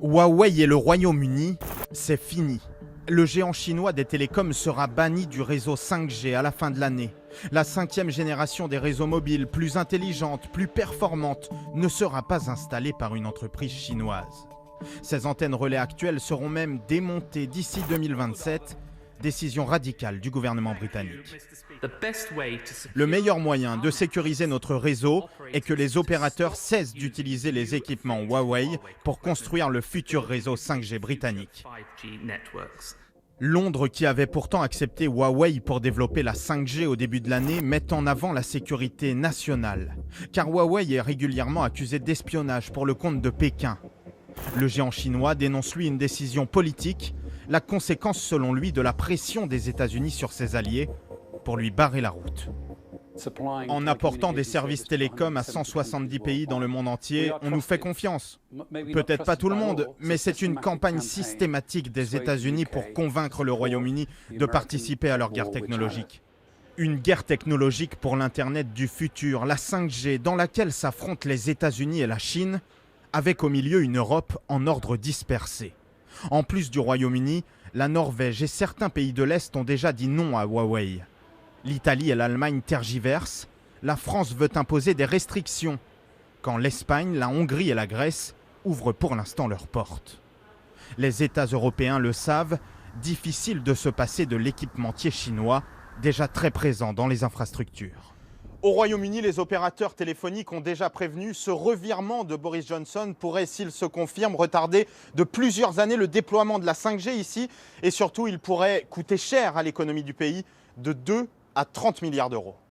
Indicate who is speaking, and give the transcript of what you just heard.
Speaker 1: Huawei et le Royaume-Uni, c'est fini. Le géant chinois des télécoms sera banni du réseau 5G à la fin de l'année. La 5e génération des réseaux mobiles, plus intelligente, plus performante, ne sera pas installée par une entreprise chinoise. Ces antennes relais actuelles seront même démontées d'ici 2027, décision radicale du gouvernement britannique. Le meilleur moyen de sécuriser notre réseau est que les opérateurs cessent d'utiliser les équipements Huawei pour construire le futur réseau 5G britannique. Londres, qui avait pourtant accepté Huawei pour développer la 5G au début de l'année, met en avant la sécurité nationale. Car Huawei est régulièrement accusé d'espionnage pour le compte de Pékin. Le géant chinois dénonce lui une décision politique, la conséquence selon lui de la pression des États-Unis sur ses alliés pour lui barrer la route. En apportant des services télécoms à 170 pays dans le monde entier, on nous fait confiance. Peut-être pas tout le monde, mais c'est une campagne systématique des États-Unis pour convaincre le Royaume-Uni de participer à leur guerre technologique. Une guerre technologique pour l'Internet du futur, la 5G, dans laquelle s'affrontent les États-Unis et la Chine, avec au milieu une Europe en ordre dispersé. En plus du Royaume-Uni, la Norvège et certains pays de l'Est ont déjà dit non à Huawei. L'Italie et l'Allemagne tergiversent, la France veut imposer des restrictions, quand l'Espagne, la Hongrie et la Grèce ouvrent pour l'instant leurs portes. Les États européens le savent, difficile de se passer de l'équipementier chinois, déjà très présent dans les infrastructures. Au Royaume-Uni, les opérateurs téléphoniques ont déjà prévenu, ce revirement de Boris Johnson pourrait, s'il se confirme, retarder de plusieurs années le déploiement de la 5G ici, et surtout il pourrait coûter cher à l'économie du pays, de 2 à 30 milliards d'euros.